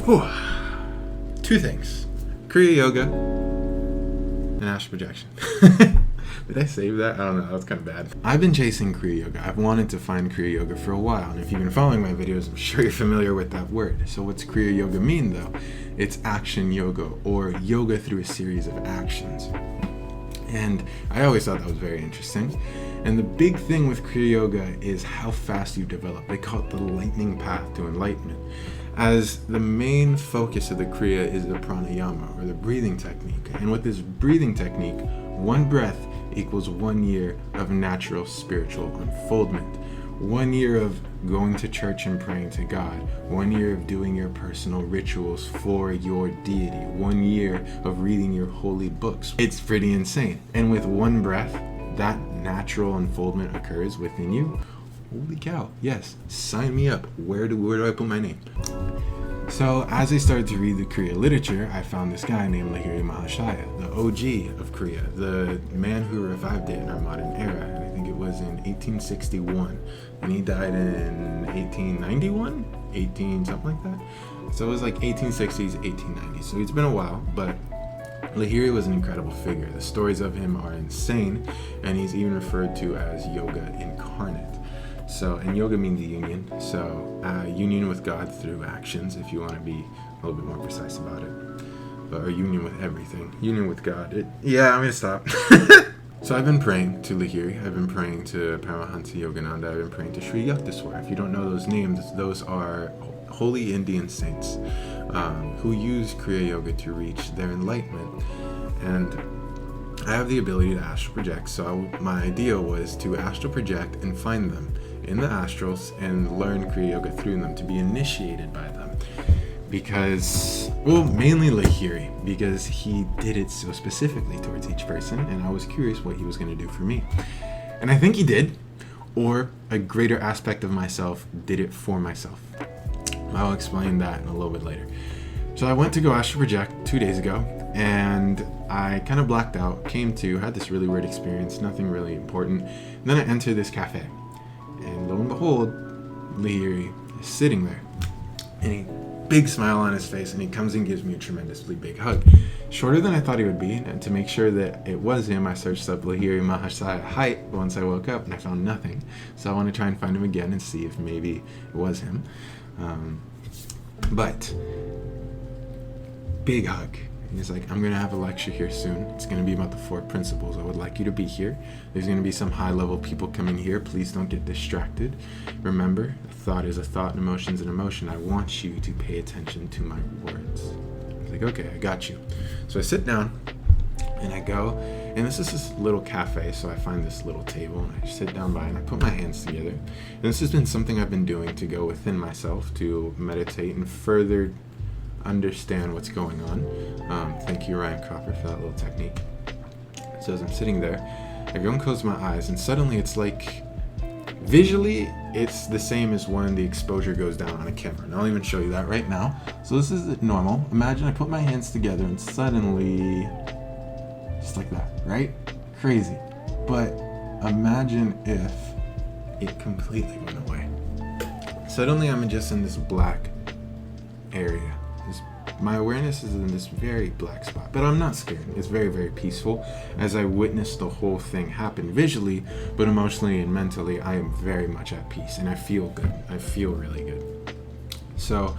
Whew. Two things. Kriya Yoga and astral projection. Did I save that? I don't know. That was kind of bad. I've been chasing Kriya Yoga. I've wanted to find Kriya Yoga for a while. And if you've been following my videos, I'm sure you're familiar with that word. So what's Kriya Yoga mean, though? It's action yoga, or yoga through a series of actions. And I always thought that was very interesting. And the big thing with Kriya Yoga is how fast you develop. They call it the lightning path to enlightenment. As the main focus of the Kriya is the pranayama, or the breathing technique. And with this breathing technique, one breath equals 1 year of natural spiritual unfoldment. 1 year of going to church and praying to God. 1 year of doing your personal rituals for your deity. 1 year of reading your holy books. It's pretty insane. And with one breath, that natural unfoldment occurs within you. Holy cow, yes, sign me up. Where do I put my name? So as I started to read the Kriya literature, I found this guy named Lahiri Mahashaya, the OG of Kriya, the man who revived it in our modern era. And I think it was in 1861, and he died in 1891, something like that. So it was like 1860s, 1890s. So it's been a while, but Lahiri was an incredible figure. The stories of him are insane, and he's even referred to as yoga incarnate. So, and yoga means union. So, union with God through actions, if you want to be a little bit more precise about it. But, or union with everything. Union with God. I'm going to stop. So, I've been praying to Lahiri. I've been praying to Paramahansa Yogananda. I've been praying to Sri Yukteswar. If you don't know those names, those are holy Indian saints who use Kriya Yoga to reach their enlightenment. And I have the ability to astral project. So, my idea was to astral project and find them in the astrals and learn Kriya Yoga through them, to be initiated by them. Because, well, mainly Lahiri, because he did it so specifically towards each person, and I was curious what he was going to do for me. And I think he did, or a greater aspect of myself did it for myself. I'll explain that in a little bit later. So I went to go astral project 2 days ago, and I kind of blacked out, had this really weird experience, nothing really important. And then I entered this cafe. And lo and behold, Lahiri is sitting there. And he, big smile on his face, and he comes and gives me a tremendously big hug. Shorter than I thought he would be, and to make sure that it was him, I searched up Lahiri Mahashaya height once I woke up, and I found nothing. So I want to try and find him again and see if maybe it was him. But big hug. He's like, I'm going to have a lecture here soon. It's going to be about the 4 principles. I would like you to be here. There's going to be some high-level people coming here. Please don't get distracted. Remember, a thought is a thought, and emotion is an emotion. I want you to pay attention to my words. I was like, okay, I got you. So I sit down, and I go, and this is this little cafe, so I find this little table, and I sit down by, and I put my hands together. And this has been something I've been doing to go within myself, to meditate and further understand what's going on. Thank you, Ryan Cropper, for that little technique. So as I'm sitting there, I go and close my eyes, and suddenly it's like, visually, it's the same as when the exposure goes down on a camera. And I'll even show you that right now. So this is normal. Imagine I put my hands together, and suddenly, just like that, right? Crazy. But imagine if it completely went away. Suddenly I'm just in this black area. My awareness is in this very black spot, but I'm not scared. It's very, very peaceful as I witness the whole thing happen visually, but emotionally and mentally, I am very much at peace, and I feel good. I feel really good. So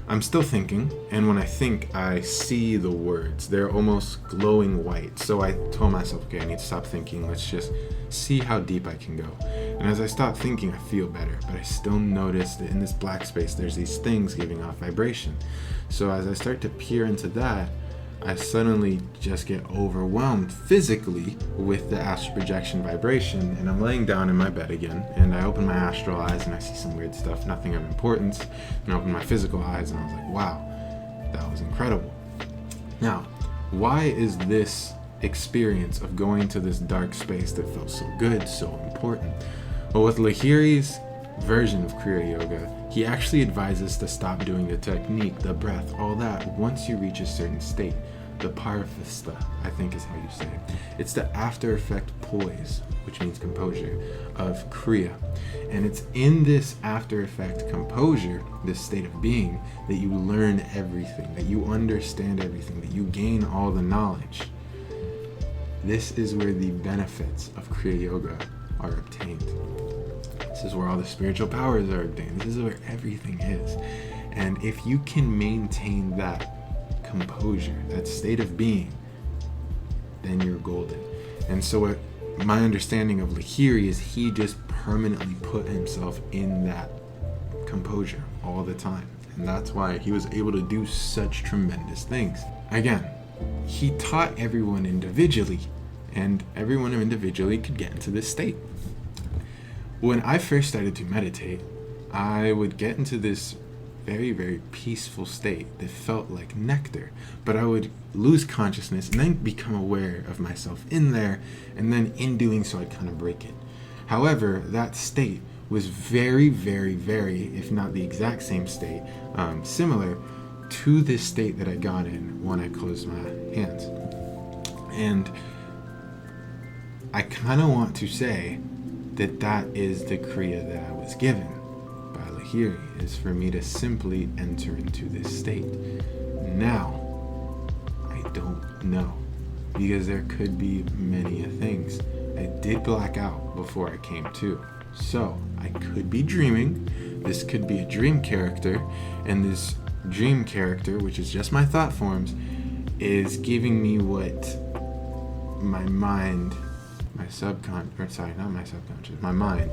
I'm still thinking, and when I think, I see the words. They're almost glowing white. So I told myself, okay, I need to stop thinking. Let's just see how deep I can go. And as I stop thinking, I feel better, but I still notice that in this black space, there's these things giving off vibration. So as I start to peer into that, I suddenly just get overwhelmed physically with the astral projection vibration, and I'm laying down in my bed again, and I open my astral eyes and I see some weird stuff, nothing of importance, and I open my physical eyes and I was like, wow, that was incredible. Now, why is this experience of going to this dark space that felt so good so important? Well, with Lahiri's version of Kriya Yoga, he actually advises to stop doing the technique, the breath, all that once you reach a certain state. the parafista, I think is how you say it. It's the after effect poise, which means composure, of Kriya. And it's in this after effect composure, this state of being, that you learn everything, that you understand everything, that you gain all the knowledge. This is where the benefits of Kriya Yoga are obtained. This is where all the spiritual powers are obtained. This is where everything is. And if you can maintain that composure, that state of being, then you're golden. And so what my understanding of Lahiri is, he just permanently put himself in that composure all the time. And that's why he was able to do such tremendous things. Again, he taught everyone individually, and everyone individually could get into this state. When I first started to meditate, I would get into this very, very peaceful state that felt like nectar, but I would lose consciousness and then become aware of myself in there, and then in doing so I'd kind of break it. However, that state was very, very, very, if not the exact same state, similar to this state that I got in when I closed my hands. And I kind of want to say that that is the Kriya that I was given by Lahiri, is for me to simply enter into this state. Now, I don't know, because there could be many things. I did black out before I came to, so I could be dreaming. This could be a dream character, and this dream character, which is just my thought forms, is giving me what my mind, my mind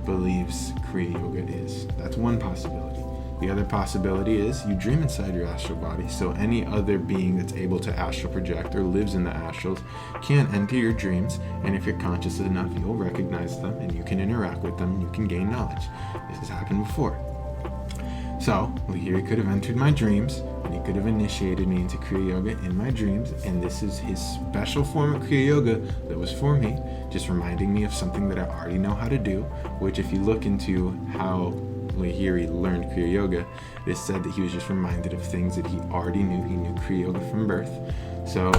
believes Kriya Yoga is. That's one possibility. The other possibility is you dream inside your astral body, so any other being that's able to astral project or lives in the astrals can enter your dreams, and if you're conscious enough, you'll recognize them and you can interact with them and you can gain knowledge. This has happened before. So, Lahiri could have entered my dreams, and he could have initiated me into Kriya Yoga in my dreams, and this is his special form of Kriya Yoga that was for me, just reminding me of something that I already know how to do, which if you look into how Lahiri learned Kriya Yoga, it said that he was just reminded of things that he already knew. He knew Kriya Yoga from birth. So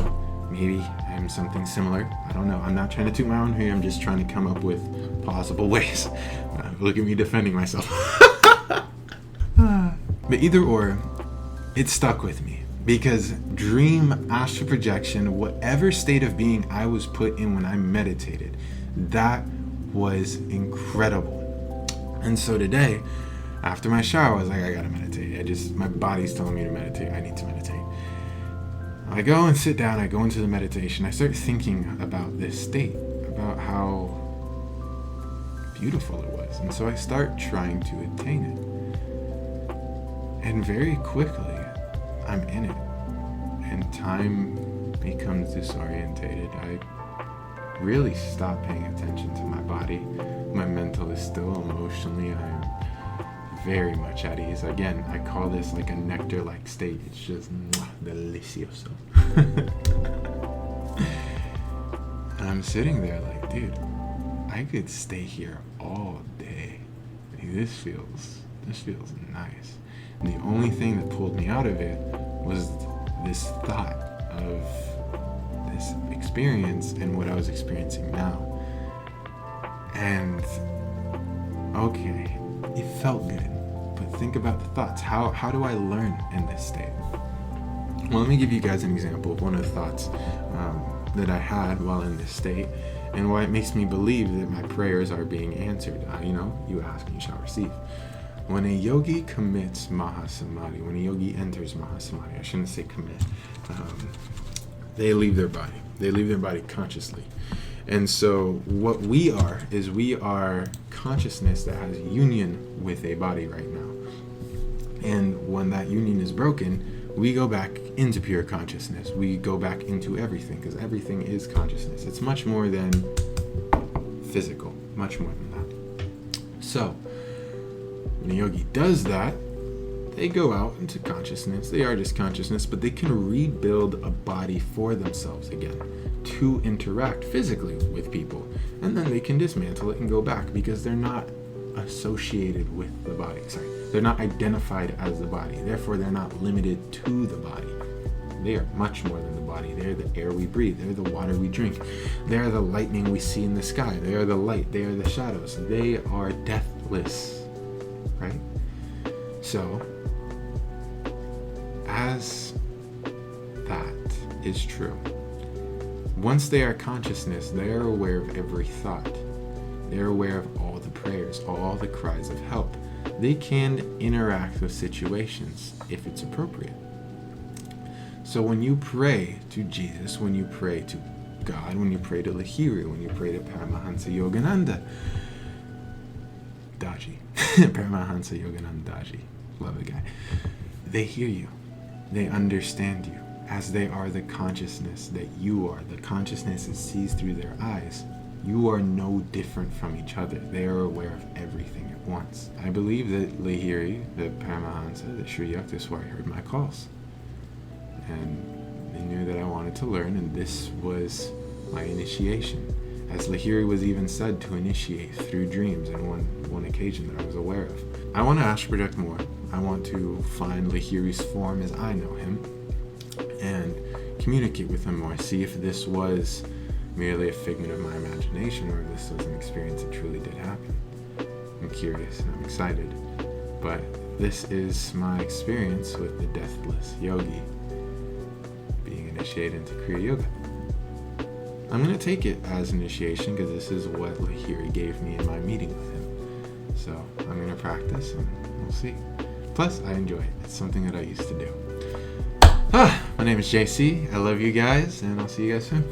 maybe I'm something similar. I don't know. I'm not trying to toot my own horn. I'm just trying to come up with possible ways. Look at me defending myself. But either or, it stuck with me, because dream, astral projection, whatever state of being I was put in when I meditated, that was incredible. And so today, after my shower, I was like, I gotta meditate. My body's telling me to meditate. I need to meditate. I go and sit down, I go into the meditation. I start thinking about this state, about how beautiful it was. And so I start trying to attain it. And very quickly, I'm in it. And time becomes disorientated. I really stop paying attention to my body. My mental is still. Emotionally, I'm very much at ease. Again, I call this like a nectar-like state. It's just delicioso. And I'm sitting there like, dude, I could stay here all day. Like, this feels nice. And the only thing that pulled me out of it was this thought of this experience and what I was experiencing now. And okay, it felt good, but think about the thoughts. How do I learn in this state? Well, let me give you guys an example of one of the thoughts that I had while in this state, and why it makes me believe that my prayers are being answered. You ask and you shall receive. When a yogi commits Mahasamadhi, when a yogi enters Mahasamadhi, I shouldn't say commit, they leave their body. They leave their body consciously. And so what we are is we are consciousness that has union with a body right now. And when that union is broken, we go back into pure consciousness. We go back into everything, because everything is consciousness. It's much more than physical, much more than that. So when a yogi does that, they go out into consciousness. They are just consciousness, but they can rebuild a body for themselves again to interact physically with people. And then they can dismantle it and go back, because they're not associated with the body. They're not identified as the body. Therefore, they're not limited to the body. They are much more than the body. They are the air we breathe. They are the water we drink. They are the lightning we see in the sky. They are the light. They are the shadows. They are deathless, right? So, as that is true, once they are consciousness, they are aware of every thought. They are aware of all the prayers, all the cries of help. They can interact with situations if it's appropriate. So when you pray to Jesus, when you pray to God, when you pray to Lahiri, when you pray to Paramahansa Yogananda Daji, Paramahansa Yogananda Daji, love the guy, they hear you. They understand you, as they are the consciousness that you are, the consciousness that sees through their eyes. You are no different from each other. They are aware of everything at once. I believe that Lahiri, the Paramahansa, the Sri Yukteswar heard my calls. And they knew that I wanted to learn, and this was my initiation. As Lahiri was even said to initiate through dreams in one occasion that I was aware of. I want to astral project more. I want to find Lahiri's form as I know him and communicate with him more. See if this was merely a figment of my imagination or if this was an experience that truly did happen. I'm curious and I'm excited. But this is my experience with the Deathless Yogi being initiated into Kriya Yoga. I'm going to take it as initiation because this is what Lahiri gave me in my meeting with him. So I'm going to practice and we'll see. Plus, I enjoy it. It's something that I used to do. My name is JC. I love you guys and I'll see you guys soon.